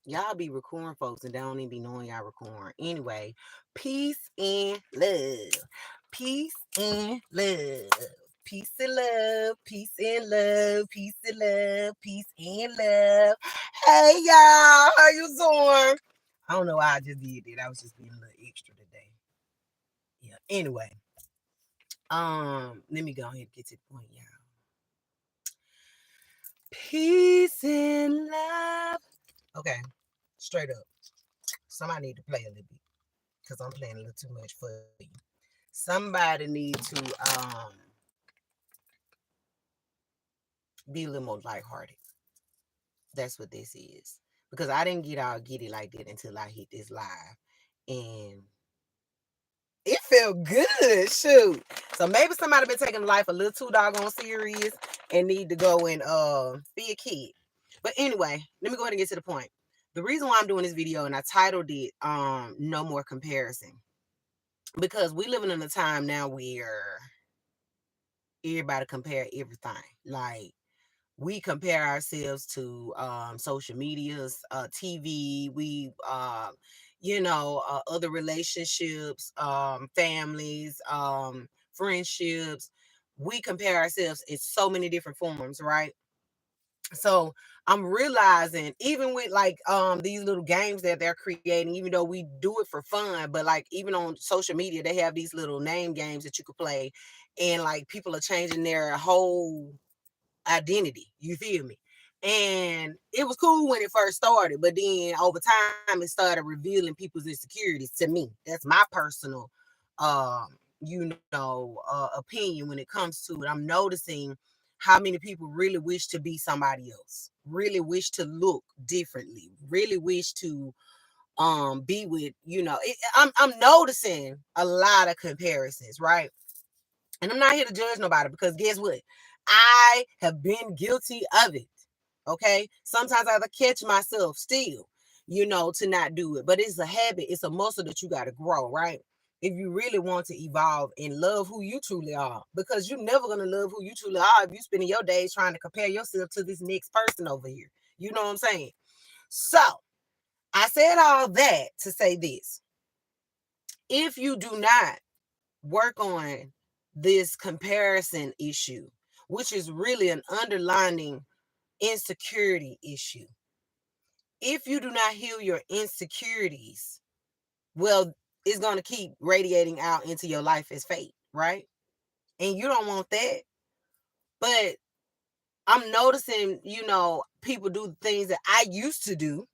Y'all be recording folks and don't even be knowing y'all recording. Anyway, peace and love. Peace and love. Peace and love. Peace and love. Peace and love. Peace and love. Hey y'all, how you doing? I don't know why I just did that. I was just being a little extra today. Yeah. Anyway, let me go ahead and get to the point, y'all. Peace and love. Okay, straight up. Somebody need to play a little bit because I'm playing a little too much for you. Somebody need to be a little more lighthearted. That's what this is. Because I didn't get all giddy like that until I hit this live. And it felt good. Shoot. So maybe somebody been taking life a little too doggone serious and need to go and be a kid. But anyway, let me go ahead and get to the point. The reason why I'm doing this video, and I titled it No More Comparison, because we living in a time now where everybody compare everything. Like, we compare ourselves to social medias, TV, other relationships, families, friendships. We compare ourselves in so many different forms, right? So I'm realizing, even with like these little games that they're creating, even though we do it for fun, but like even on social media they have these little name games that you could play, and like people are changing their whole identity. You feel me? And it was cool when it first started, but then over time it started revealing people's insecurities to me. That's my personal opinion when it comes to it. I'm noticing how many people really wish to be somebody else, really wish to look differently, really wish to be with, I'm noticing a lot of comparisons, right? And I'm not here to judge nobody, because guess what? I have been guilty of it. Okay. Sometimes I have to catch myself still, to not do it. But it's a habit, it's a muscle that you got to grow, right? If you really want to evolve and love who you truly are, because you're never going to love who you truly are if you spending your days trying to compare yourself to this next person over here. You know what I'm saying? So I said all that to say this. If you do not work on this comparison issue, which is really an underlining insecurity issue. If you do not heal your insecurities, well, it's going to keep radiating out into your life as fate, right? And you don't want that. But I'm noticing, people do things that I used to do.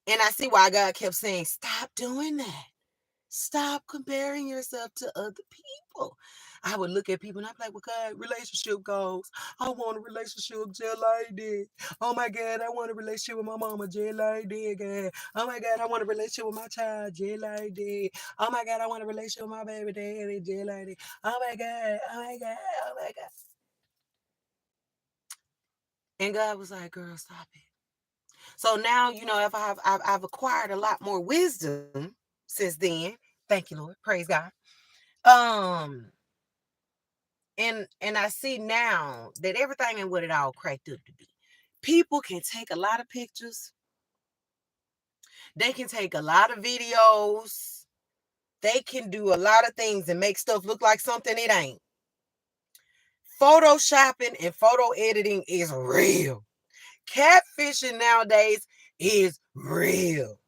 And I see why God kept saying, stop doing that. Stop comparing yourself to other people. I would look at people and I'd be like, well, God, relationship goals. I want a relationship just like that. Oh my God, I want a relationship with my mama just like that, God. Oh my God, I want a relationship with my child just like that. Oh my God, I want a relationship with my baby daddy just like that. Oh my God, oh my God, oh my God. And God was like, girl, stop it. So now, if I've acquired a lot more wisdom since then. Thank you, Lord. Praise God. Um, and I see now that everything ain't what it all cracked up to be. People can take a lot of pictures. They can take a lot of videos. They can do a lot of things and make stuff look like something it ain't. Photoshopping and photo editing is real. Catfishing nowadays is real.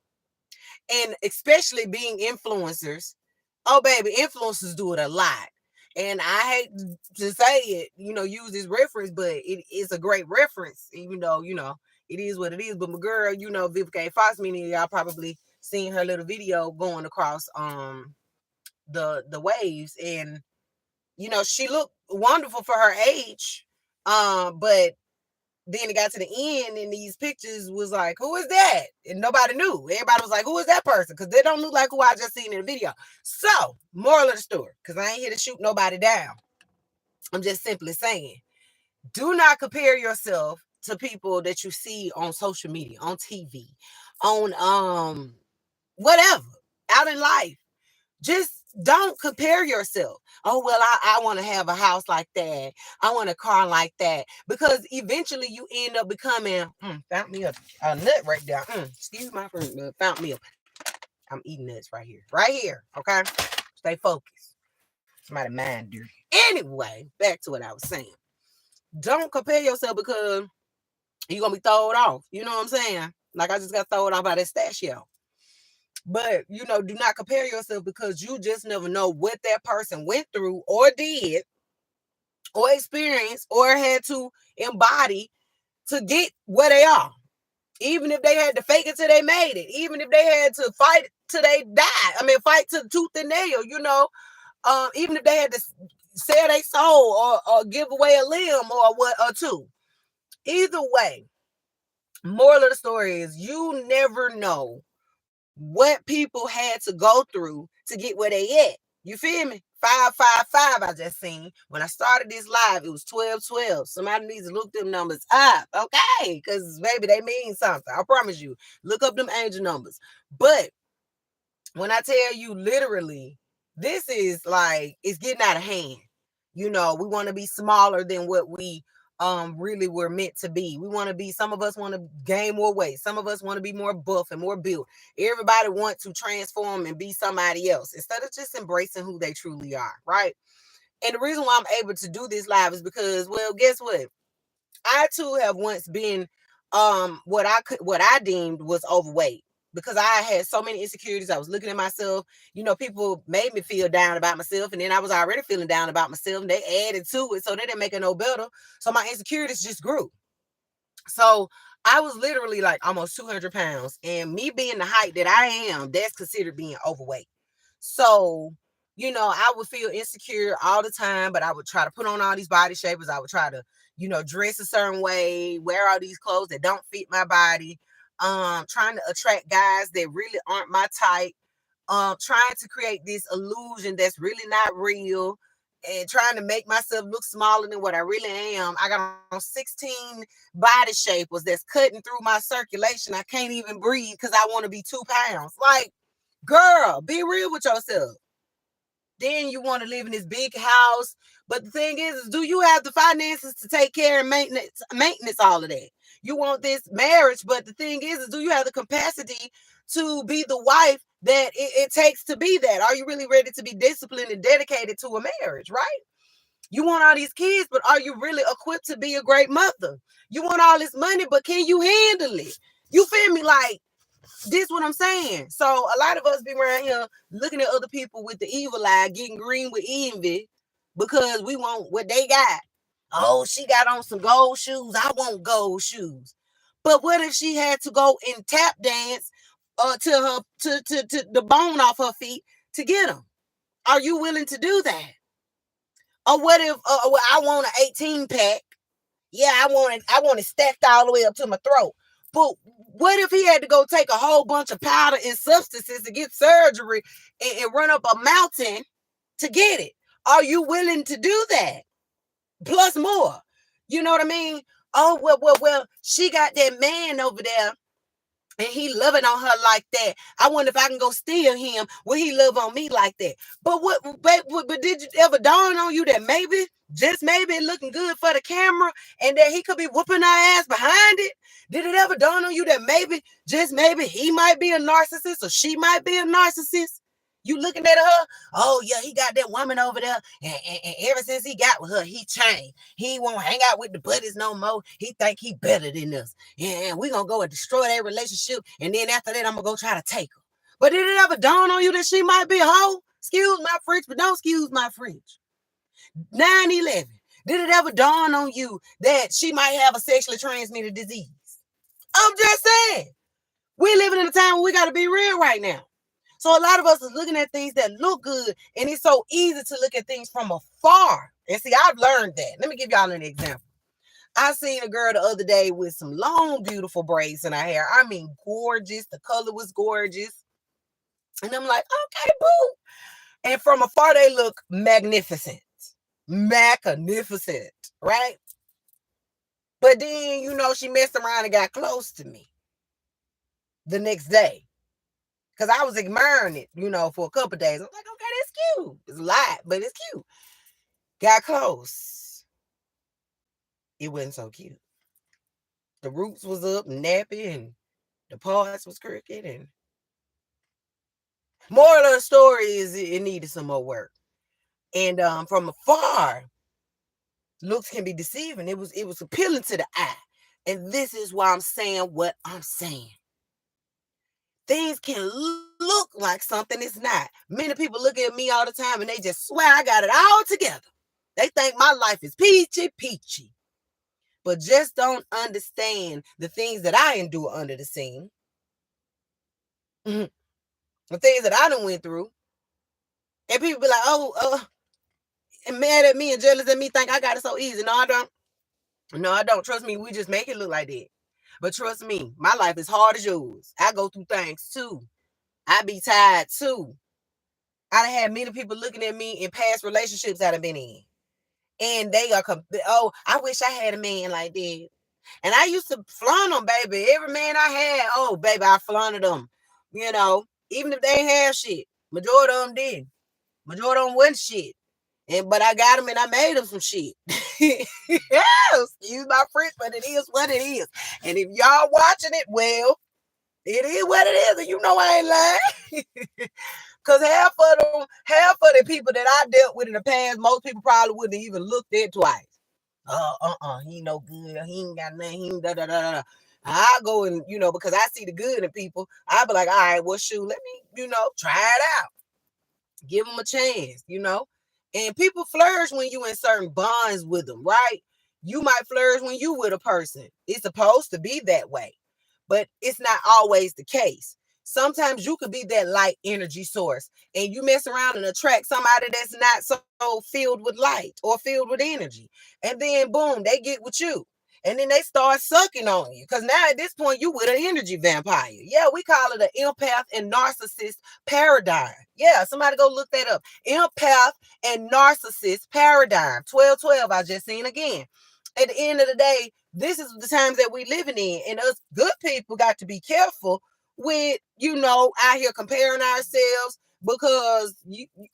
And especially being influencers. Oh, baby, influencers do it a lot. And I hate to say it, use this reference, but it is a great reference, even though, it is what it is. But my girl, Vivica Fox, many of y'all probably seen her little video going across the waves. And, she looked wonderful for her age. But then it got to the end and these pictures was like, who is that? And nobody knew. Everybody was like, who is that person? Because they don't look like who I just seen in the video. So, moral of the story, because I ain't here to shoot nobody down. I'm just simply saying, do not compare yourself to people that you see on social media, on TV, on whatever, out in life. Just Don't compare yourself. Oh, well, I want to have a house like that. I want a car like that. Because eventually you end up becoming, found me a nut right there. Excuse my friend, but found me a, I'm eating nuts right here. Right here. Okay. Stay focused. Somebody mind dirty. Anyway, back to what I was saying. Don't compare yourself because you're going to be thrown off. You know what I'm saying? Like I just got thrown off by that statue. But, do not compare yourself because you just never know what that person went through or did or experienced or had to embody to get where they are. Even if they had to fake it till they made it. Even if they had to fight till they died. I mean, fight to the tooth and nail, even if they had to sell their soul or give away a limb or two. Either way, moral of the story is you never know what people had to go through to get where they at. You feel me? 555 I just seen. When I started this live, it was 1212. Somebody needs to look them numbers up, okay? Because, baby, they mean something. I promise you. Look up them angel numbers. But when I tell you literally, this is like, it's getting out of hand. We want to be smaller than what we really were meant to be. We want to be, some of us want to gain more weight. Some of us want to be more buff and more built. Everybody wants to transform and be somebody else instead of just embracing who they truly are, right? And the reason why I'm able to do this live is because, well, guess what? I too have once been what I deemed was overweight because I had so many insecurities. I was looking at myself, people made me feel down about myself, and then I was already feeling down about myself, and they added to it, so they didn't make it no better. So my insecurities just grew. So I was literally like almost 200 pounds, and me being the height that I am, that's considered being overweight. So, I would feel insecure all the time, but I would try to put on all these body shapers. I would try to, dress a certain way, wear all these clothes that don't fit my body, trying to attract guys that really aren't my type, trying to create this illusion that's really not real, and trying to make myself look smaller than what I really am. I got on 16 body shapers that's cutting through my circulation. I can't even breathe because I want to be 2 pounds. Like, girl, be real with yourself. Then you want to live in this big house. But the thing is do you have the finances to take care and maintenance all of that? You want this marriage, but the thing is do you have the capacity to be the wife that it takes to be that? Are you really ready to be disciplined and dedicated to a marriage, right? You want all these kids, but are you really equipped to be a great mother? You want all this money, but can you handle it? You feel me? Like, this what I'm saying. So a lot of us be around here looking at other people with the evil eye, getting green with envy because we want what they got. Oh, she got on some gold shoes. I want gold shoes. But what if she had to go and tap dance to the bone off her feet to get them? Are you willing to do that? Or what if well, I want an 18 pack? Yeah, I want it stacked all the way up to my throat. But what if he had to go take a whole bunch of powder and substances to get surgery and run up a mountain to get it? Are you willing to do that? Plus more. You know what I mean? Oh, well, she got that man over there and he loving on her like that. I wonder if I can go steal him. Will he love on me like that? But but did it ever dawn on you that maybe, just maybe, looking good for the camera and that he could be whooping our ass behind it? Did it ever dawn on you that maybe, just maybe, he might be a narcissist or she might be a narcissist? You looking at her, oh yeah, he got that woman over there, and ever since he got with her, he changed. He won't hang out with the buddies no more. He think he better than us. Yeah, we gonna go and destroy that relationship, and then after that, I'm gonna go try to take her. But did it ever dawn on you that she might be a hoe? Excuse my French, but don't excuse my French. 9/11. Did it ever dawn on you that she might have a sexually transmitted disease? I'm just saying. We're living in a time where we got to be real right now. So a lot of us is looking at things that look good, and it's so easy to look at things from afar. And see, I've learned that. Let me give y'all an example. I seen a girl the other day with some long, beautiful braids in her hair. I mean, gorgeous. The color was gorgeous. And I'm like, okay, boo. And from afar, they look magnificent. Magnificent, right? But then, she messed around and got close to me the next day. Because I was admiring it, for a couple of days. I'm like, okay, this it's cute. It's a lot, but it's cute. Got close. It wasn't so cute. The roots was up, nappy, and the parts was crooked. And moral of the story is it needed some more work. And from afar, looks can be deceiving. It was appealing to the eye. And this is why I'm saying what I'm saying. Things can look like something it's not. Many people look at me all the time and they just swear I got it all together. They think my life is peachy, but just don't understand the things that I endure under the scene. The things that I done went through. And people be like, and mad at me and jealous at me, think I got it so easy. No, I don't. No, I don't. Trust me, we just make it look like that. But trust me, my life is hard as yours. I go through things too. I be tired too. I done had many people looking at me in past relationships that I've been in. And they are, I wish I had a man like that. And I used to flaunt them, baby. Every man I had, baby, I flaunted them. You know, even if they ain't have shit. Majority of them did. Majority of them wasn't shit. But I got them and I made them some shit. Excuse my French, but it is what it is. And if y'all watching it, well, it is what it is. And you know I ain't lying. Because half of the people that I dealt with in the past, most people probably wouldn't even looked at twice. He ain't no good. He ain't got nothing. He ain't da. I go and, because I see the good in people, I be like, all right, well, shoot, let me, try it out. Give them a chance, And people flourish when you in certain bonds with them, right? You might flourish when you with a person. It's supposed to be that way, but it's not always the case. Sometimes you could be that light energy source and you mess around and attract somebody that's not so filled with light or filled with energy. And then boom, they get with you. And then they start sucking on you. Because now at this point, you with an energy vampire. Yeah, we call it an empath and narcissist paradigm. Yeah, somebody go look that up. Empath and narcissist paradigm. 1212, I just seen again. At the end of the day, this is the times that we living in. And us good people got to be careful with, out here comparing ourselves because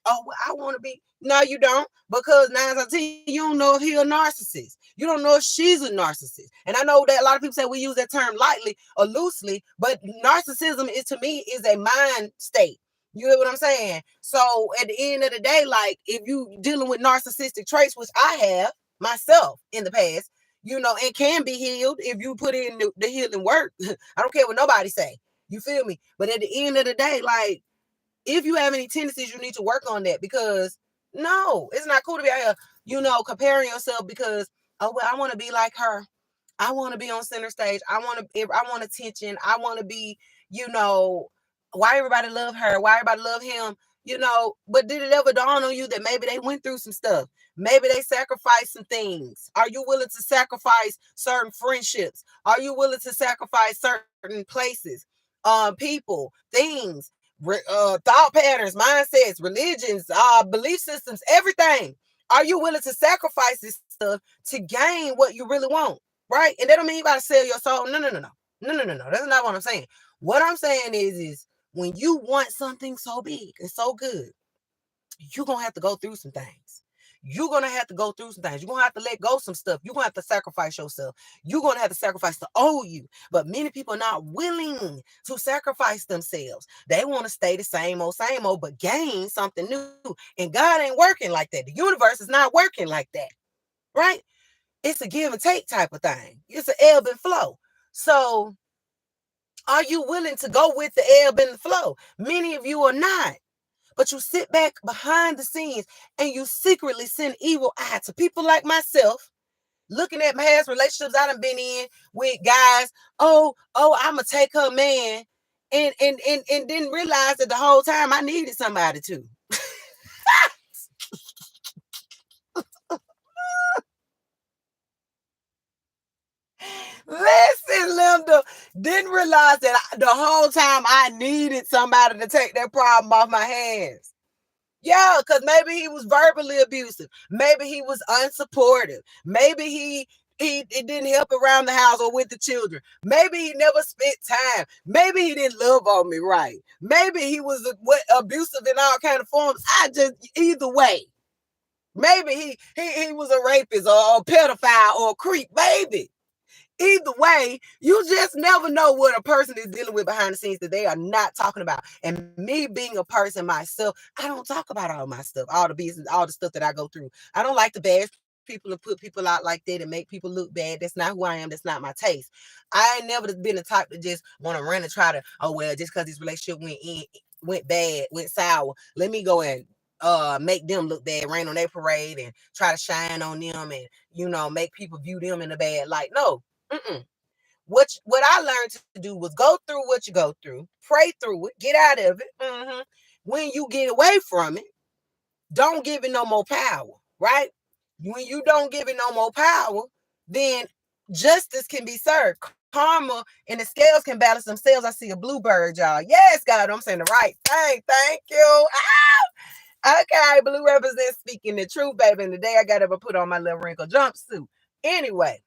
I want to be. No, you don't, because 9 out of 10, you don't know if he's a narcissist. You don't know if she's a narcissist. And I know that a lot of people say we use that term lightly or loosely, but narcissism is, to me, is a mind state. You know what I'm saying? So at the end of the day, like if you dealing with narcissistic traits, which I have myself in the past, and can be healed if you put in the healing work. I don't care what nobody say. You feel me? But at the end of the day, like if you have any tendencies, you need to work on that, because no, it's not cool to be out here, comparing yourself because, I want to be like her. I want to be on center stage. I want attention. I want to be, why everybody love her? Why everybody love him? But did it ever dawn on you that maybe they went through some stuff? Maybe they sacrificed some things. Are you willing to sacrifice certain friendships? Are you willing to sacrifice certain places, people, things? Thought patterns, mindsets, religions, belief systems, everything. Are you willing to sacrifice this stuff to gain what you really want? Right? And that don't mean you gotta sell your soul. No. That's not what I'm saying. What I'm saying is when you want something so big and so good, you're gonna have to go through some things. You're going to have to go through some things. You're going to have to let go some stuff. You're going to have to sacrifice yourself. You're going to have to sacrifice to owe you. But many people are not willing to sacrifice themselves. They want to stay the same old, but gain something new. And God ain't working like that. The universe is not working like that, right? It's a give and take type of thing. It's an ebb and flow. So are you willing to go with the ebb and the flow? Many of you are not. But you sit back behind the scenes and you secretly send evil eye to people like myself, looking at past relationships I done been in with guys. I'm gonna take her man, and didn't realize that the whole time I needed somebody too. Listen, Linda, didn't realize that the whole time I needed somebody to take that problem off my hands. Yeah, because maybe he was verbally abusive. Maybe he was unsupportive. Maybe he He didn't help around the house or with the children. Maybe he never spent time. Maybe he didn't love on me right. Maybe he was abusive in all kind of forms. Either way. Maybe he was a rapist or a pedophile or a creep. Maybe. Either way, you just never know what a person is dealing with behind the scenes that they are not talking about. And me being a person myself, I don't talk about all my stuff, all the business, all the stuff that I go through. I don't like to bash people and put people out like that and make people look bad. That's not who I am. That's not my taste. I ain't never been the type to just want to run and try to, oh well, just because this relationship went bad, went sour, let me go and make them look bad, rain on their parade and try to shine on them and make people view them in a bad light. No. Mm-mm. What I learned to do was go through what you go through, pray through it, get out of it. When you get away from it, don't give it no more power, right? When you don't give it no more power, then justice can be served. Karma and the scales can balance themselves. I see a bluebird, y'all. Yes, God, I'm saying the right thing. Thank you. Okay, blue represents speaking the truth, baby. And today I got to put on my little wrinkled jumpsuit. Anyway.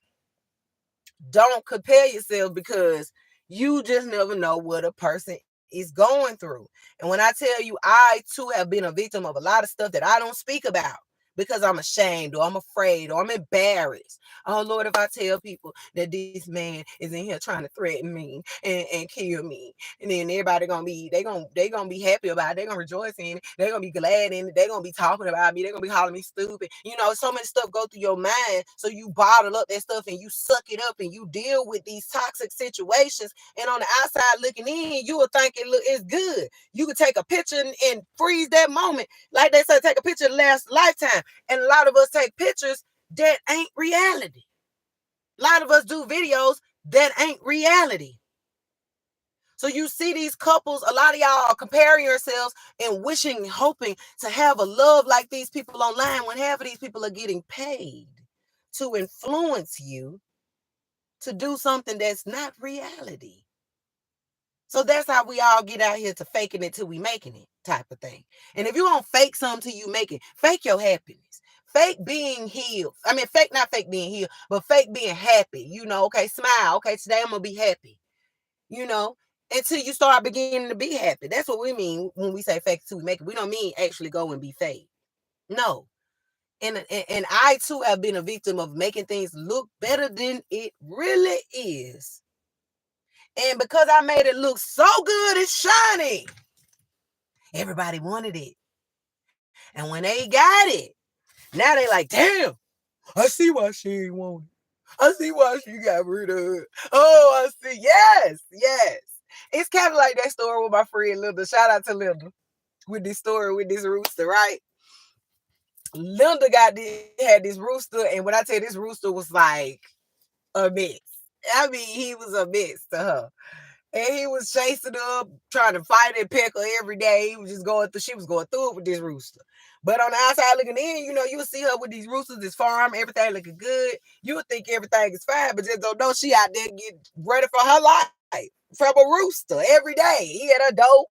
Don't compare yourself because you just never know what a person is going through. And when I tell you, I too have been a victim of a lot of stuff that I don't speak about because I'm ashamed or I'm afraid or I'm embarrassed. Oh Lord, if I tell people that this man is in here trying to threaten me and kill me, and then everybody they gonna be happy about it, they're gonna rejoice in it, they're gonna be glad in it, they're gonna be talking about me, they're gonna be calling me stupid. So many stuff go through your mind, so you bottle up that stuff and you suck it up and you deal with these toxic situations. And on the outside looking in, you will think it's good. You could take a picture and freeze that moment. Like they say, take a picture of the last lifetime. And a lot of us take pictures that ain't reality. A lot of us do videos that ain't reality. So you see these couples, a lot of y'all are comparing yourselves and wishing, hoping to have a love like these people online when half of these people are getting paid to influence you to do something that's not reality. So that's how we all get out here to faking it till we making it type of thing. And if you don't fake something till you make it, fake your happiness. Fake being healed. I mean, not fake being healed, but fake being happy. Okay, smile. Okay, today I'm going to be happy. Until you start beginning to be happy. That's what we mean when we say fake till we make it. We don't mean actually go and be fake. No. And I too have been a victim of making things look better than it really is. And because I made it look so good and shiny, everybody wanted it. And when they got it, now they like, damn, I see why she ain't want it. I see why she got rid of it. Oh, I see. Yes. It's kind of like that story with my friend Linda. Shout out to Linda with this story with this rooster, right? Linda had this rooster, and when I tell you, this rooster was like a mess. I mean, he was a mess to her. And he was chasing her up, trying to fight and peck her every day. She was going through it with this rooster. But on the outside looking in, you would see her with these roosters, this farm, everything looking good. You would think everything is fine, but just don't know she out there getting ready for her life from a rooster every day. He had a dope.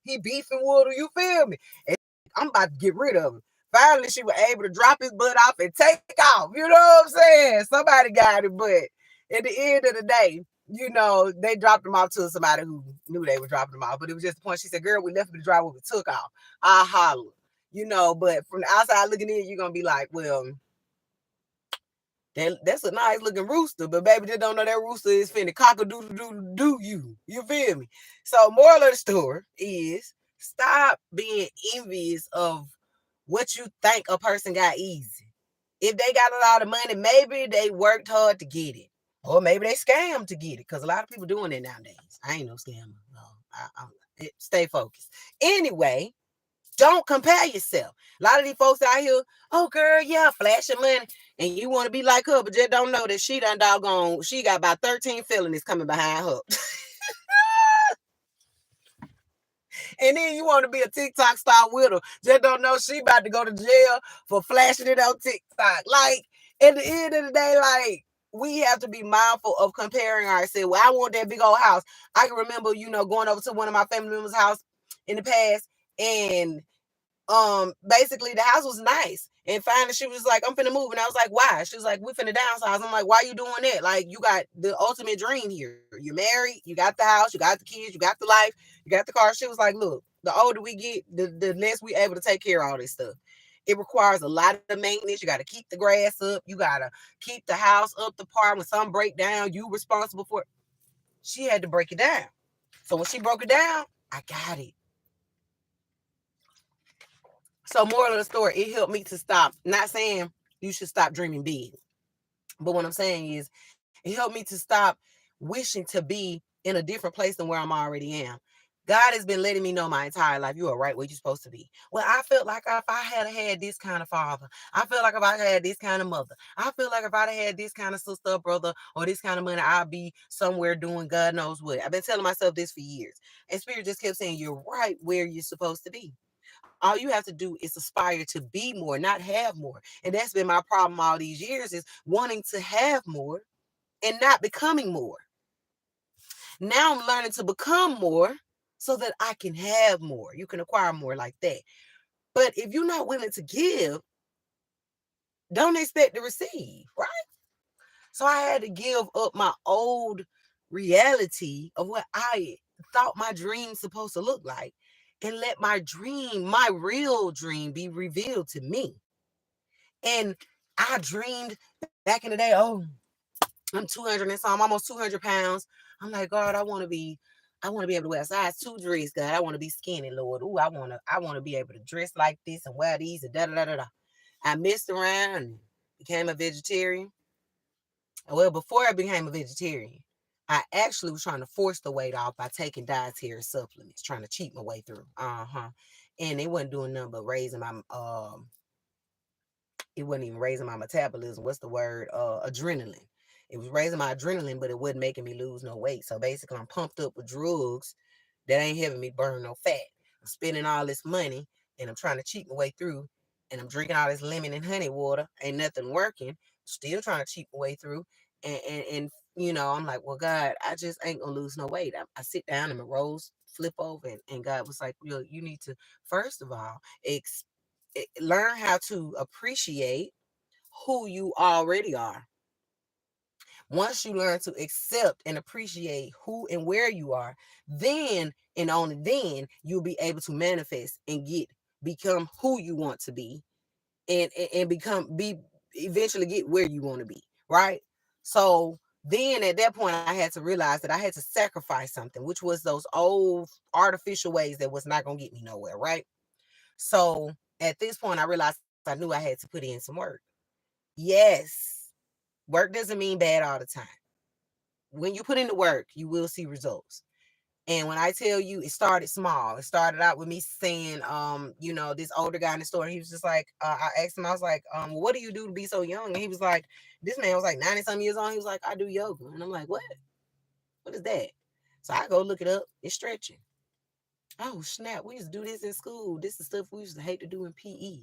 He beefing with her, you feel me? And I'm about to get rid of him. Finally, she was able to drop his butt off and take off. You know what I'm saying? Somebody got it, but at the end of the day, they dropped him off to somebody who knew they were dropping him off. But it was just the point. She said, girl, we left him to drive when we took off. I holler. But from the outside looking in, you're going to be like, well, that's a nice looking rooster. But baby, they don't know that rooster is finna cock-a-doodle-doodle-do you. You feel me? So moral of the story is stop being envious of what you think a person got easy. If they got a lot of money, maybe they worked hard to get it. Or maybe they scammed to get it, because a lot of people doing it nowadays. I ain't no scammer. No, stay focused. Anyway, don't compare yourself. A lot of these folks out here, oh girl, yeah, flashing money, and you want to be like her, but just don't know that she got about 13 felonies coming behind her. And then you want to be a TikTok star with her, just don't know she about to go to jail for flashing it on TikTok. Like, at the end of the day, like, we have to be mindful of comparing ourselves. Well, I want that big old house. I can remember, going over to one of my family members' house in the past, and basically the house was nice. And finally, she was like, I'm finna move. And I was like, why? She was like, we finna downsize. I'm like, why you doing that? Like, you got the ultimate dream here. You're married, you got the house, you got the kids, you got the life, you got the car. She was like, look, the older we get, the less we able to take care of all this stuff. It requires a lot of maintenance. You got to keep the grass up. You got to keep the house up to par. When something break down, you responsible for it. She had to break it down. So when she broke it down, I got it. So moral of the story, it helped me to stop. Not saying you should stop dreaming big, but what I'm saying is it helped me to stop wishing to be in a different place than where I'm already am. God has been letting me know my entire life, you are right where you're supposed to be. Well, I felt like if I had this kind of father, I feel like if I had this kind of mother, I feel like if I had this kind of sister or brother or this kind of money, I'll be somewhere doing God knows what. I've been telling myself this for years. And Spirit just kept saying, you're right where you're supposed to be. All you have to do is aspire to be more, not have more. And that's been my problem all these years, is wanting to have more and not becoming more. Now I'm learning to become more so that I can have more. You can acquire more like that. But if you're not willing to give, don't expect to receive, right? So I had to give up my old reality of what I thought my dream's supposed to look like and let my dream, my real dream, be revealed to me. And I dreamed back in the day, oh, I'm 200 and some, almost 200 pounds. I'm like, God, I want to be able to wear a size 2 dress, God. I want to be skinny, Lord. Ooh, I want to be able to dress like this and wear these and da da da da da. I messed around and became a vegetarian. Well, before I became a vegetarian, I actually was trying to force the weight off by taking dietary supplements, trying to cheat my way through. And they wasn't doing nothing but raising my it wasn't even raising my metabolism. What's the word? Adrenaline. It was raising my adrenaline, but it wasn't making me lose no weight. So basically, I'm pumped up with drugs that ain't having me burn no fat. I'm spending all this money and I'm trying to cheat my way through. And I'm drinking all this lemon and honey water. Ain't nothing working. Still trying to cheat my way through. And I'm like, well, God, I just ain't gonna lose no weight. I sit down and my rolls flip over, and God was like, you need to, first of all, learn how to appreciate who you already are. Once you learn to accept and appreciate who and where you are, then and only then you'll be able to manifest and become who you want to be, and eventually get where you want to be, right? So then at that point I had to realize that I had to sacrifice something, which was those old artificial ways that was not going to get me nowhere, right? So at this point I realized I knew I had to put in some work. Yes, work doesn't mean bad all the time. When you put in the work, you will see results. And when I tell you, it started small. It started out with me saying, this older guy in the store, he was just like, I asked him, I was like, what do you do to be so young? And he was like, this man was like 90 some years old. He was like, I do yoga. And I'm like, what? What is that? So I go look it up. It's stretching. Oh, snap. We used to do this in school. This is stuff we used to hate to do in PE.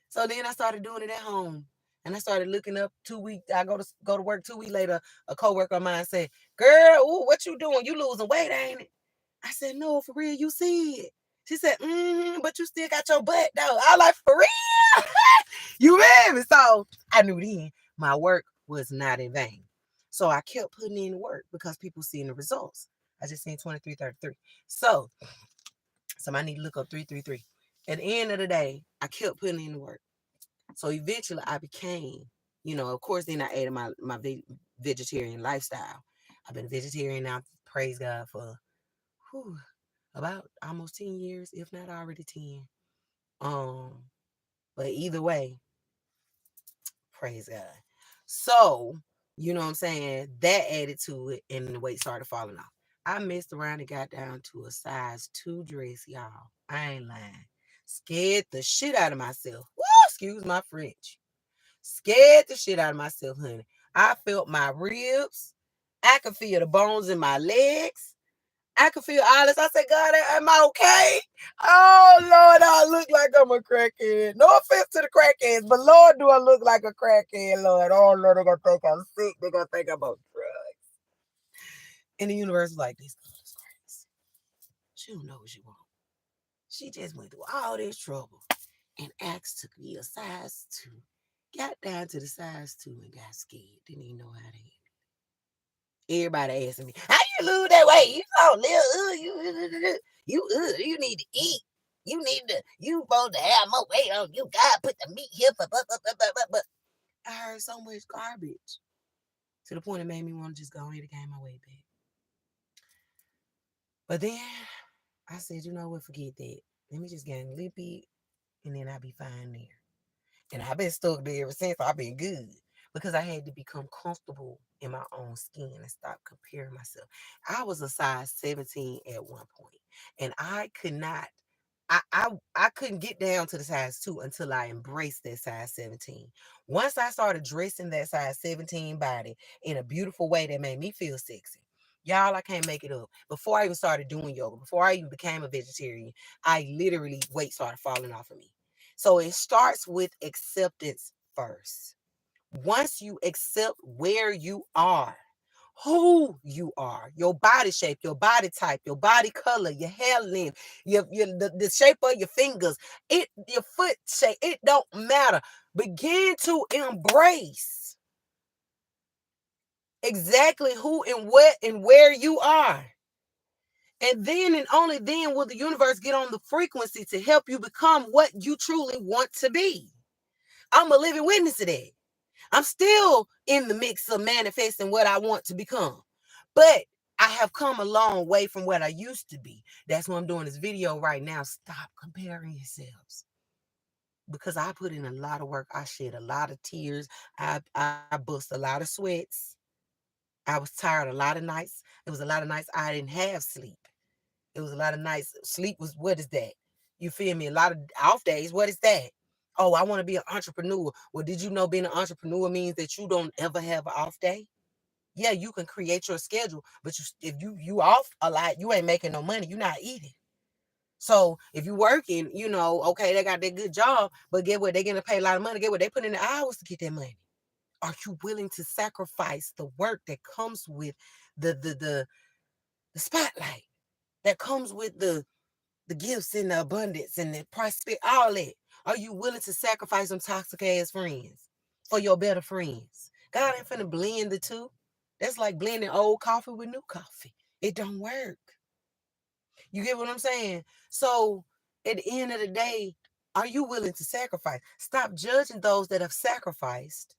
So then I started doing it at home. And I started looking up 2 weeks. I go to work 2 weeks later. A coworker of mine said, girl, ooh, what you doing? You losing weight, ain't it? I said, no, for real, you see it. She said, but you still got your butt though. I was like, for real? You read me? So I knew then my work was not in vain. So I kept putting in the work because people seeing the results. I just seen 2333. So somebody need to look up 333. At the end of the day, I kept putting in the work. So eventually I became, of course, then I added my vegetarian lifestyle. I've been a vegetarian now, praise God, for about almost 10 years, if not already 10. But either way, praise God. So, you know what I'm saying? That added to it, and the weight started falling off. I messed around and got down to a size 2 dress, y'all. I ain't lying. Scared the shit out of myself. Woo, excuse my French. Scared the shit out of myself, honey. I felt my ribs. I could feel the bones in my legs. I could feel all this. I said, God, am I okay? Oh, Lord, I look like I'm a crackhead. No offense to the crackheads, but Lord, do I look like a crackhead, Lord? Oh, Lord, they're going to think I'm sick. They're going to think I'm on drugs. And the universe is like, this girl is crazy. She don't know what she wants. She just went through all this trouble. and asked to be a size 2. Got down to the size 2 and got scared. Didn't even know how to handle it. Everybody asking me, how you lose that weight? You so little, you need to eat. You supposed to have more weight on you. God put the meat here. But I heard so much garbage to the point it made me want to just go ahead and gain my weight back. But then I said, you know what, forget that. Let me just gain a little bit and then I'll be fine there. And I've been stuck there ever since. I've been good because I had to become comfortable in my own skin and stop comparing myself. I was a size 17 at one point, and I could not. I couldn't get down to the size 2 until I embraced that size 17. Once I started dressing that size 17 body in a beautiful way that made me feel sexy. Y'all, I can't make it up. Before I even started doing yoga, before I even became a vegetarian, I literally weight started falling off of me. So it starts with acceptance first. Once you accept where you are, who you are, your body shape, your body type, your body color, your hair length, the shape of your fingers, your foot shape, it don't matter. Begin to embrace exactly who and what and where you are. And then and only then will the universe get on the frequency to help you become what you truly want to be. I'm a living witness to that. I'm still in the mix of manifesting what I want to become. But I have come a long way from what I used to be. That's why I'm doing this video right now. Stop comparing yourselves. Because I put in a lot of work. I shed a lot of tears. I bust a lot of sweats. I was tired a lot of nights. It was a lot of nights I didn't have sleep. It was a lot of nights. Sleep was, what is that? You feel me? A lot of off days. What is that? Oh, I want to be an entrepreneur. Well, did you know being an entrepreneur means that you don't ever have an off day? Yeah, you can create your schedule, but if you off a lot, you ain't making no money. You're not eating. So if you working, okay, they got that good job, but get what? They getting to pay a lot of money. Get what? They put in the hours to get that money. Are you willing to sacrifice the work that comes with the spotlight? That comes with the gifts and the abundance and the prosperity, all that. Are you willing to sacrifice some toxic ass friends for your better friends? God ain't finna blend the two. That's like blending old coffee with new coffee. It don't work. You get what I'm saying? So at the end of the day, are you willing to sacrifice? Stop judging those that have sacrificed.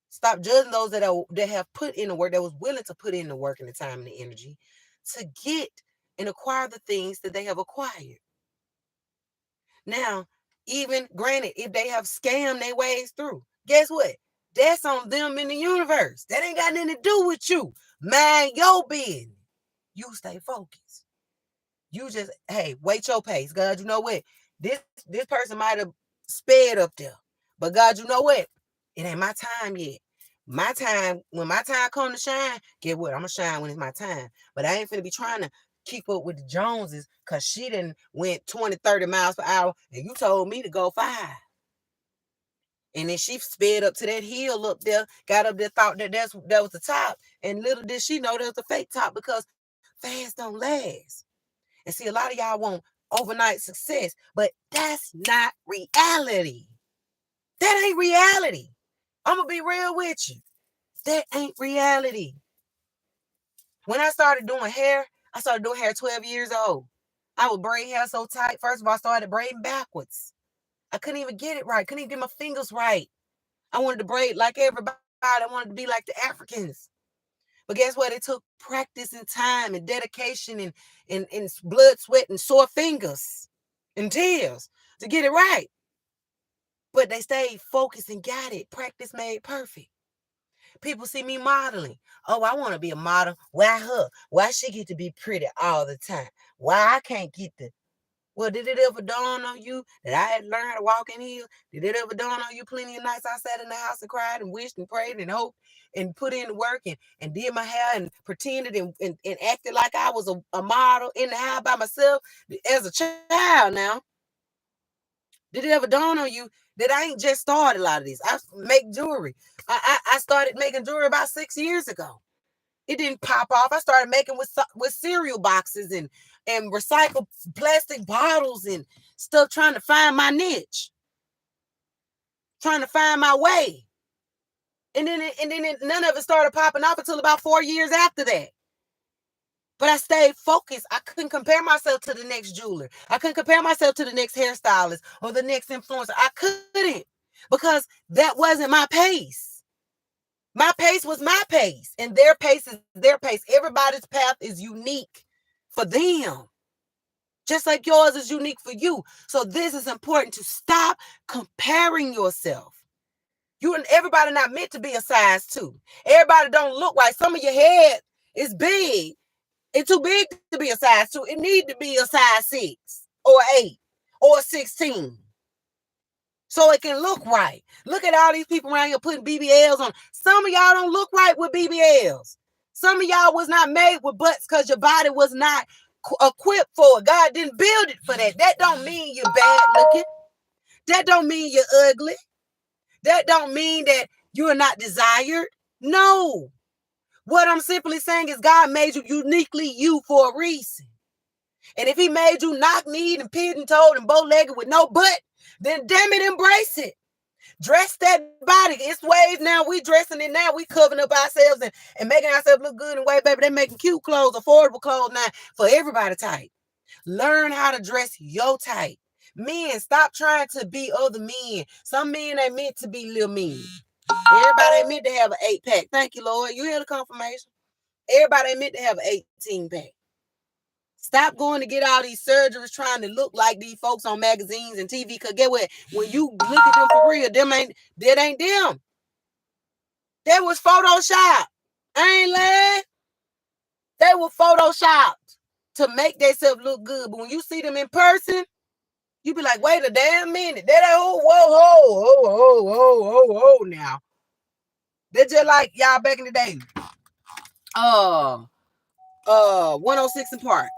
Stop judging those that have put in the work, that was willing to put in the work and the time and the energy to get and acquire the things that they have acquired. Now, even granted, if they have scammed their ways through, guess what? That's on them in the universe. That ain't got nothing to do with you. Mind your business. You stay focused. You just, hey, wait your pace. God, you know what? This person might have sped up there. But God, you know what? It ain't my time yet. My time, when my time come to shine, get what? I'm gonna shine when it's my time. But I ain't finna be trying to keep up with the Joneses because she done went 20, 30 miles per hour and you told me to go 5. And then she sped up to that hill up there, got up there, thought that was the top. And little did she know that was the fake top because fast don't last. And see, a lot of y'all want overnight success, but that's not reality. That ain't reality. I'm going to be real with you. That ain't reality. When I started doing hair 12 years old. I would braid hair so tight. First of all, I started braiding backwards. I couldn't even get it right. Couldn't even get my fingers right. I wanted to braid like everybody. I wanted to be like the Africans. But guess what? It took practice and time and dedication and blood, sweat, and sore fingers and tears to get it right. But they stayed focused and got it. Practice made perfect. People see me modeling. Oh, I want to be a model. Why her? Why she get to be pretty all the time? Why I can't get the... Well, did it ever dawn on you that I had learned how to walk in heels? Did it ever dawn on you plenty of nights I sat in the house and cried and wished and prayed and hoped and put in the work and did my hair and pretended and acted like I was a model in the house by myself as a child now? Did it ever dawn on you that I ain't just started a lot of these? I make jewelry. I started making jewelry about 6 years ago. It didn't pop off. I started making with cereal boxes and recycled plastic bottles and stuff, trying to find my niche, trying to find my way. And then none of it started popping off until about 4 years after that. But I stayed focused. I couldn't compare myself to the next jeweler. I couldn't compare myself to the next hairstylist or the next influencer. I couldn't, because that wasn't my pace. My pace was my pace, and their pace is their pace. Everybody's path is unique for them, just like yours is unique for you. So this is important, to stop comparing yourself. You and everybody not meant to be a size 2. Everybody don't look right. Some of your head is big. It's too big to be a size 2. It need to be a size 6 or 8 or 16. So it can look right. Look at all these people around here putting BBLs on. Some of y'all don't look right with BBLs. Some of y'all was not made with butts because your body was not equipped for it. God didn't build it for that. That don't mean you're bad looking. That don't mean you're ugly. That don't mean that you're not desired. No. What I'm simply saying is God made you uniquely you for a reason. And if he made you knock-kneed and pigeon-toed and bow-legged with no butt, then damn it, embrace it. Dress that body. It's ways now. We dressing it now. We covering up ourselves and making ourselves look good and way, baby. They're making cute clothes, affordable clothes now for everybody type. Learn how to dress your type. Men, stop trying to be other men. Some men ain't meant to be little men. Everybody ain't meant to have an 8-pack. Thank you, Lord. You hear the confirmation? Everybody ain't meant to have an 18-pack. Stop going to get all these surgeries trying to look like these folks on magazines and TV. Because get what? When you look at them for real, that ain't them. That was Photoshop. I ain't lying. They were Photoshopped to make themselves look good. But when you see them in person, you be like, wait a damn minute. That ain't, whoa, now. They're just like y'all back in the day. 106 & Park.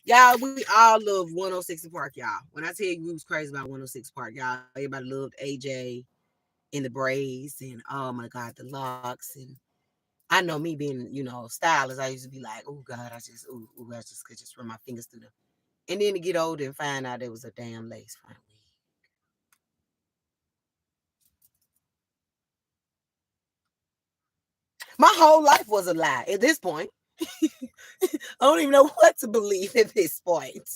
Y'all, we all love 106 & Park, y'all. When I tell you we was crazy about 106 & Park, y'all, everybody loved AJ and the braids and, oh my God, the locks. And I know me being, stylist, I used to be like, oh God, I just could just run my fingers through them. And then to get older and find out there was a damn lace front wig. My whole life was a lie at this point. I don't even know what to believe at this point.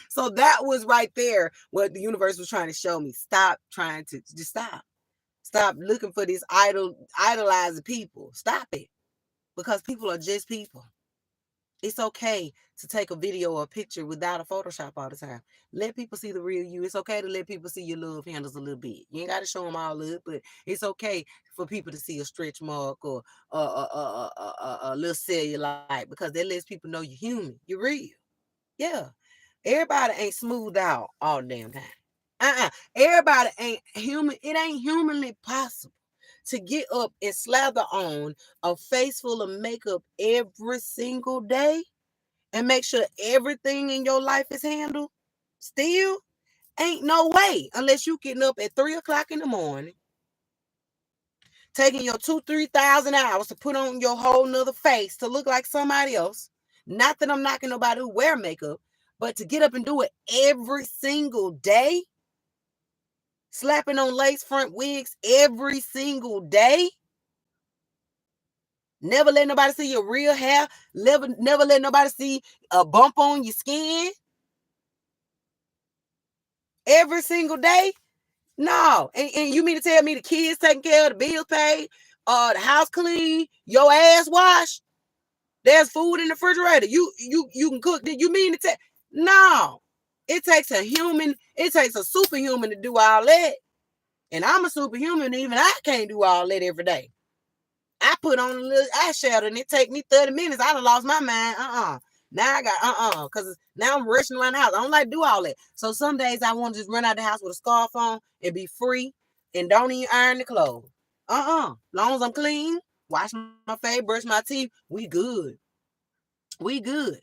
So that was right there what the universe was trying to show me. Stop trying to just stop. Stop looking for these idolizing people. Stop it. Because people are just people. It's okay to take a video or a picture without a Photoshop all the time. Let people see the real you. It's okay to let people see your love handles a little bit. You ain't got to show them all up, but it's okay for people to see a stretch mark or a little cellulite, because that lets people know you're human. You're real. Yeah. Everybody ain't smoothed out all the damn time. Everybody ain't human. It ain't humanly possible to get up and slather on a face full of makeup every single day and make sure everything in your life is handled. Still ain't no way, unless you getting up at 3 o'clock in the morning, taking your 2,000-3,000 hours to put on your whole nother face to look like somebody else. Not that I'm knocking nobody who wear makeup, but to get up and do it every single day, slapping on lace front wigs every single day, never let nobody see your real hair, never let nobody see a bump on your skin every single day. No. And you mean to tell me the kids taken care of, the bills paid, the house clean, your ass washed, there's food in the refrigerator, you can cook? You mean to tell? No. It takes a superhuman to do all that. And I'm a superhuman, even I can't do all that every day. I put on a little eyeshadow and it take me 30 minutes. I done lost my mind. Now I got because now I'm rushing around the house. I don't like to do all that. So some days I want to just run out the house with a scarf on and be free and don't even iron the clothes. Long as I'm clean, wash my face, brush my teeth, we good. We good.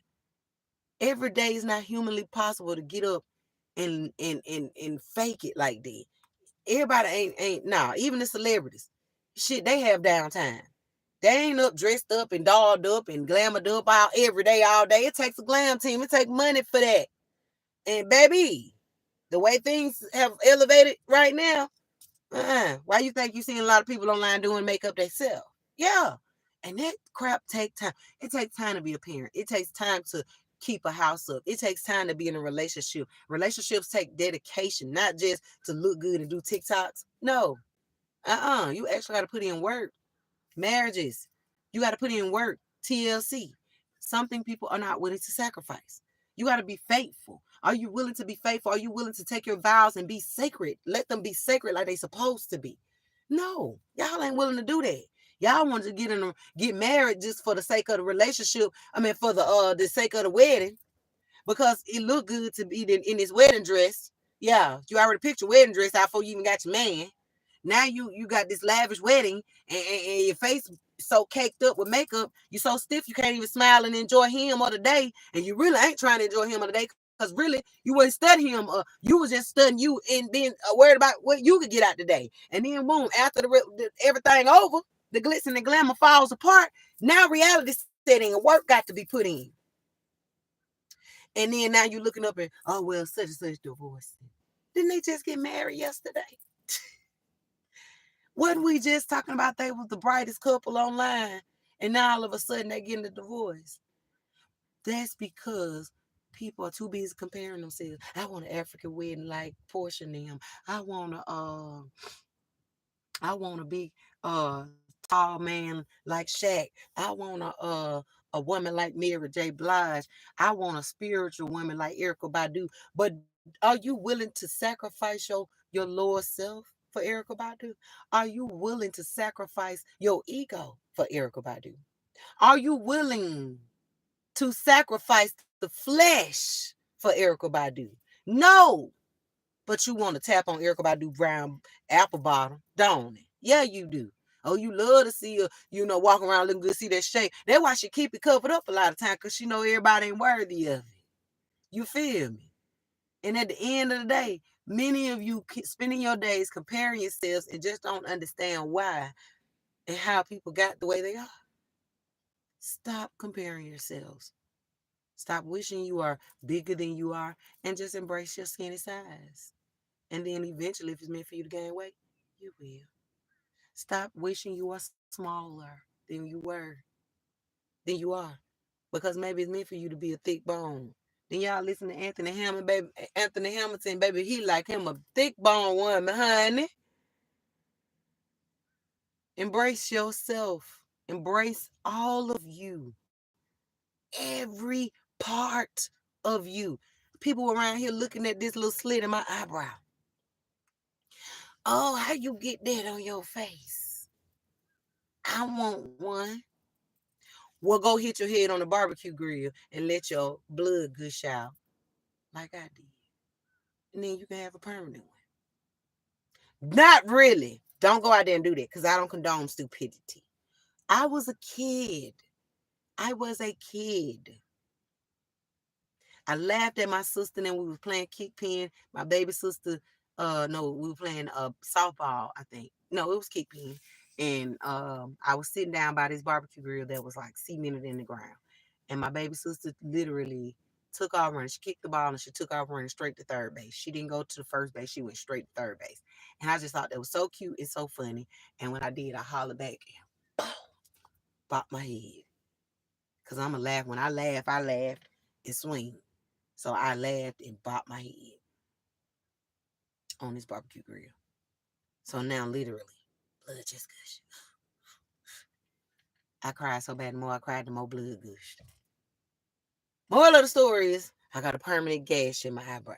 Every day is not humanly possible to get up and fake it like that. Everybody ain't even the celebrities. Shit, they have downtime. They ain't up dressed up and dolled up and glamored up all every day, all day. It takes a glam team. It takes money for that. And baby, the way things have elevated right now, why you think you seeing a lot of people online doing makeup themselves? Yeah. And that crap take time. It takes time to be a parent. It takes time to keep a house up. It takes time to be in a relationship. Relationships take dedication, not just to look good and do TikToks. No. You actually got to put in work. Marriages, you got to put in work. TLC, something people are not willing to sacrifice. You got to be faithful. Are you willing to be faithful? Are you willing to take your vows and be sacred? Let them be sacred like they supposed to be. No, y'all ain't willing to do that. Y'all want to get married just for the sake of the relationship. I mean, for the sake of the wedding, because it looked good to be in this wedding dress. Yeah, you already picked your wedding dress out before you even got your man. Now you got this lavish wedding and your face so caked up with makeup, you so stiff you can't even smile and enjoy him or the day, and you really ain't trying to enjoy him or the day because really you wasn't studying him, you was just studying you and being worried about what you could get out today. And then boom, after everything over, the glitz and the glamour falls apart. Now reality setting and work got to be put in. And then now you're looking up and, oh, well, such and such divorced. Didn't they just get married yesterday? Wasn't we just talking about they was the brightest couple online, and now all of a sudden they're getting a divorce? That's because people are too busy comparing themselves. I want an African wedding like Portia and them. I want a big tall man like Shaq. I want a woman like Mary J. Blige. I want a spiritual woman like Erykah Badu. But are you willing to sacrifice your lower self for Erykah Badu? Are you willing to sacrifice your ego for Erykah Badu? Are you willing to sacrifice the flesh for Erykah Badu? No. But you want to tap on Erykah Badu brown apple bottom, don't it? Yeah, you do. Oh, you love to see her, walking around looking good, see that shape. That's why she keep it covered up a lot of time, because she know everybody ain't worthy of it. You feel me? And at the end of the day, many of you keep spending your days comparing yourselves and just don't understand why and how people got the way they are. Stop comparing yourselves. Stop wishing you are bigger than you are, and just embrace your skinny size. And then eventually, if it's meant for you to gain weight, you will. Stop wishing you are smaller than you are. Because maybe it's meant for you to be a thick bone. Then y'all listen to Anthony Hamilton, baby, he like him a thick bone woman, honey. Embrace yourself. Embrace all of you. Every part of you. People around here looking at this little slit in my eyebrow. Oh, how you get that on your face? I want one. Well, go hit your head on the barbecue grill and let your blood gush out like I did. And then you can have a permanent one. Not really. Don't go out there and do that, because I don't condone stupidity. I was a kid. I laughed at my sister and we were playing kick pin. My baby sister, no, we were playing softball, I think. No, it was kick pin. And I was sitting down by this barbecue grill that was like cemented in the ground. And my baby sister literally took off running. She kicked the ball and she took off running straight to third base. She didn't go to the first base. She went straight to third base. And I just thought that was so cute and so funny. And when I did, I hollered back and bopped my head. Because I'm a laugh. When I laugh and swing. So I laughed and bopped my head on this barbecue grill. So now literally, blood just gushed. I cried so bad, the more I cried, the more blood gushed. Moral of the story is, I got a permanent gash in my eyebrow.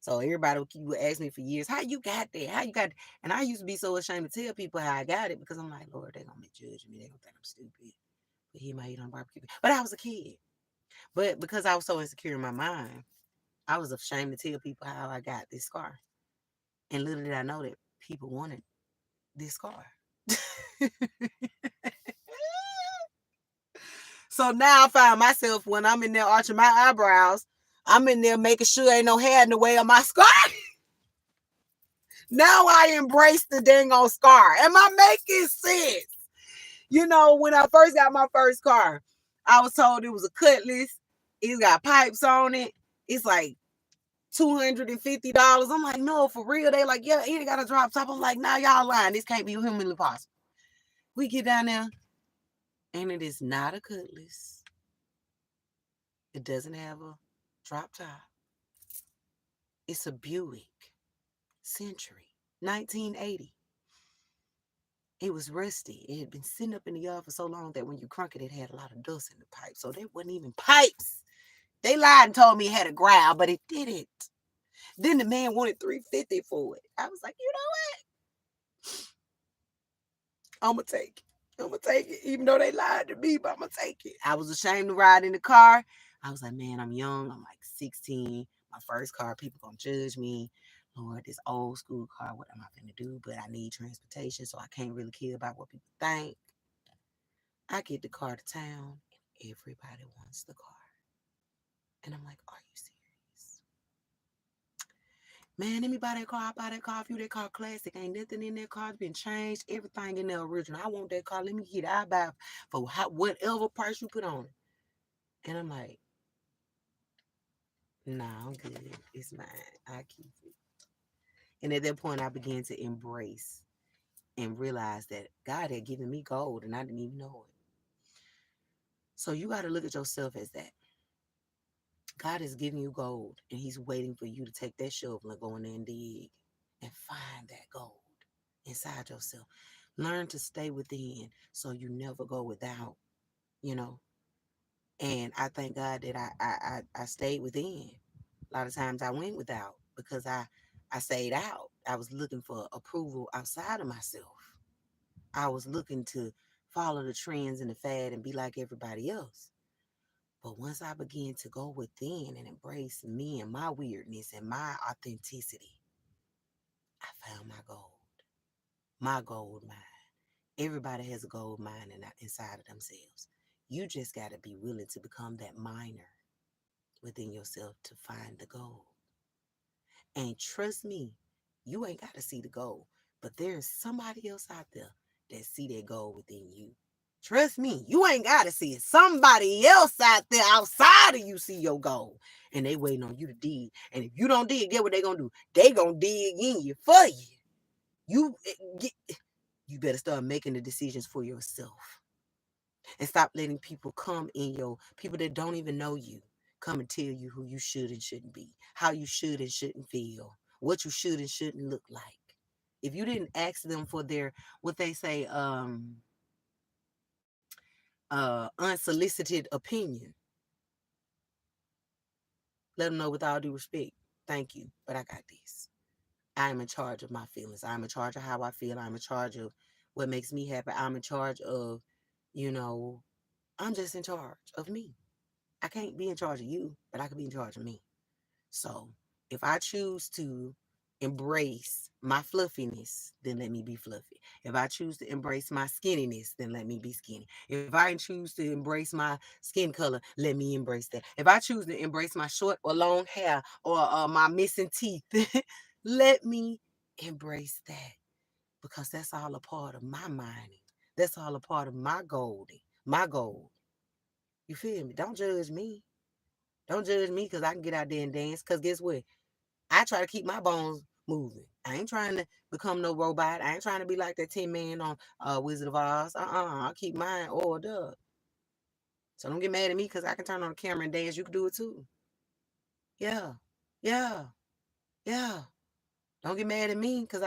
So everybody would ask me for years, how you got that? How you got that? And I used to be so ashamed to tell people how I got it, because I'm like, Lord, they're going to be judging me. They're going to think I'm stupid. But he might eat on barbecue. But I was a kid. But because I was so insecure in my mind, I was ashamed to tell people how I got this scar. And little did I know that people wanted this scar. So now I find myself, when I'm in there arching my eyebrows, I'm in there making sure ain't no hair in the way of my scar. Now I embrace the dang old scar. Am I making sense? You know, when I first got my first car, I was told it was a Cutlass. It's got pipes on it. It's like $250. I'm like, no, for real. They like, yeah, it got a drop top. I'm like, nah, y'all lying. This can't be humanly possible. We get down there, and it is not a Cutlass. It doesn't have a drop top. It's a Buick Century, 1980. It was rusty. It had been sitting up in the yard for so long that when you crunk it, it had a lot of dust in the pipe. So they wasn't even pipes. They lied and told me it had a growl, but it didn't. Then the man wanted $350 for it. I was like, you know what? I'm going to take it. I'm going to take it. Even though they lied to me, but I'm going to take it. I was ashamed to ride in the car. I was like, man, I'm young. I'm like 16. My first car, people going to judge me. Lord, this old school car, what am I going to do? But I need transportation, so I can't really care about what people think. I get the car to town, and everybody wants the car. And I'm like, are you serious? Man, let me buy that car. I buy that car. If you that car classic, ain't nothing in that car. It's been changed. Everything in there original. I want that car. Let me get it. I buy for whatever price you put on it. And I'm like, nah, I'm good. It's mine. I keep it. And at that point, I began to embrace and realize that God had given me gold, and I didn't even know it. So you got to look at yourself as that. God is giving you gold, and he's waiting for you to take that shovel and go in there and dig and find that gold inside yourself. Learn to stay within so you never go without, you know. And I thank God that I stayed within. A lot of times I went without because I stayed out. I was looking for approval outside of myself. I was looking to follow the trends and the fad and be like everybody else. But once I began to go within and embrace me and my weirdness and my authenticity, I found my gold mine. Everybody has a gold mine inside of themselves. You just got to be willing to become that miner within yourself to find the gold. And trust me, you ain't got to see the gold, but there's somebody else out there that see that gold within you. Trust me, you ain't got to see it. Somebody else out there outside of you see your goal. And they waiting on you to dig. And if you don't dig, get what they going to do? They going to dig in you for you. You better start making the decisions for yourself. And stop letting people come in people that don't even know you, come and tell you who you should and shouldn't be, how you should and shouldn't feel, what you should and shouldn't look like. If you didn't ask them for their, what they say, unsolicited opinion, let them know with all due respect, thank you, but I got this. I am in charge of my feelings. I'm in charge of how I feel. I'm in charge of what makes me happy. I'm in charge of, I'm just in charge of me. I can't be in charge of you, but I can be in charge of me. So if I choose to embrace my fluffiness, then let me be fluffy. If I choose to embrace my skinniness, then let me be skinny. If I choose to embrace my skin color, let me embrace that. If I choose to embrace my short or long hair or my missing teeth, let me embrace that, because that's all a part of my mining. That's all a part of my gold. My gold. You feel me? Don't judge me. Don't judge me because I can get out there and dance. Because guess what? I try to keep my bones moving. I ain't trying to become no robot. I ain't trying to be like that Tin Man on Wizard of Oz. I keep mine oiled up. So don't get mad at me because I can turn on the camera and dance. You can do it too. Yeah. Yeah. Yeah. Don't get mad at me because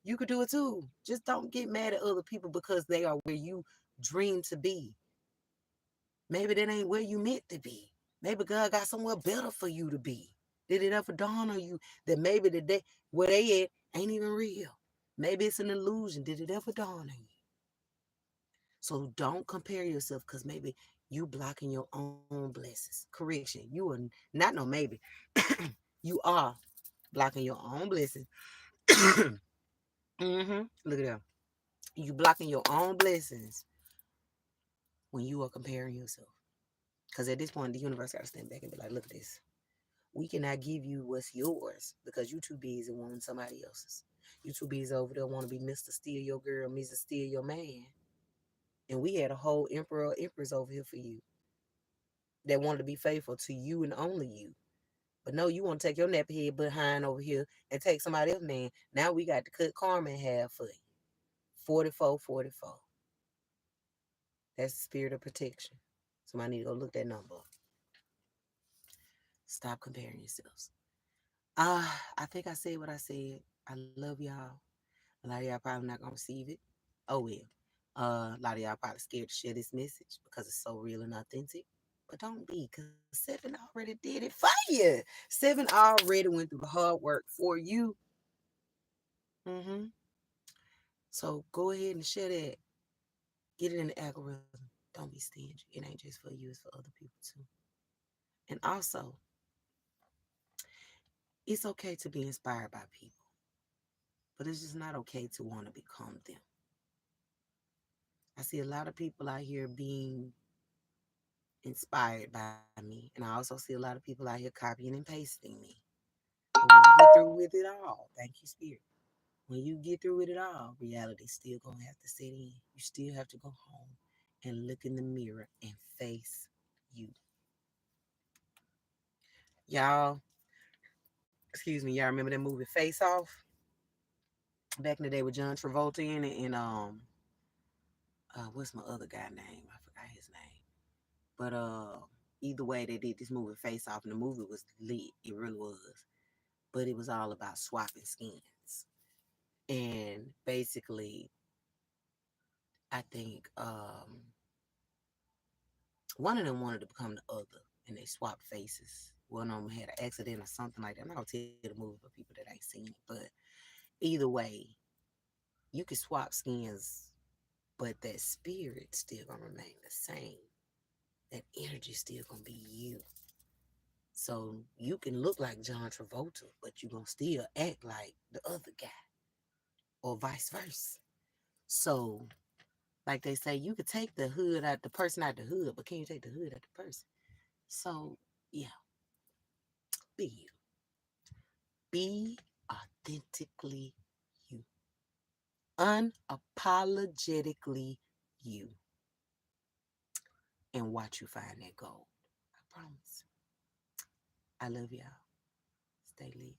you could do it too. Just don't get mad at other people because they are where you dream to be. Maybe that ain't where you meant to be. Maybe God got somewhere better for you to be. Did it ever dawn on you that maybe the day where they at ain't even real? Maybe it's an illusion. Did it ever dawn on you? So don't compare yourself, because maybe you blocking your own blessings. Correction. You are not no maybe. You are blocking your own blessings. Look at that. You blocking your own blessings when you are comparing yourself. Because at this point, the universe got to stand back and be like, look at this. We cannot give you what's yours because you too busy wanting somebody else's. You too busy over there want to be Mr. Steal your girl, Mrs. Steal your man. And we had a whole emperor or empress over here for you that wanted to be faithful to you and only you. But no, you want to take your nappy head behind over here and take somebody else's man. Now we got to cut karma in half for you. 44, 44. That's the spirit of protection. Somebody need to go look that number up. Stop comparing yourselves. I think I said what I said. I love y'all. A lot of y'all probably not gonna receive it. Oh well. A lot of y'all probably scared to share this message because it's so real and authentic. But don't be, because Seven already did it for you. Seven already went through the hard work for you. Mm-hmm. So go ahead and share that. Get it in the algorithm. Don't be stingy. It ain't just for you, it's for other people too. And also, it's okay to be inspired by people, but it's just not okay to want to become them. I see a lot of people out here being inspired by me, and I also see a lot of people out here copying and pasting me. But when you get through with it all, thank you, Spirit. When you get through with it all, reality's still gonna have to set in. You still have to go home and look in the mirror and face you. Y'all, excuse me, y'all remember that movie Face Off? Back in the day with John Travolta in it, and what's my other guy name? I forgot his name. But either way, they did this movie Face Off, and the movie was lit. It really was. But it was all about swapping skins. And basically, I think one of them wanted to become the other, and they swapped faces. One of them had an accident or something like that. I'm not gonna tell you the movie for people that ain't seen it, but either way, you can swap skins, but that spirit still gonna remain the same. That energy still gonna be you. So you can look like John Travolta, but you gonna still act like the other guy, or vice versa. So, like they say, you could take the hood out the person out the hood, but can you take the hood out the person? So yeah, be you. Be authentically you. Unapologetically you. And watch you find that gold. I promise. I love y'all. Stay lit.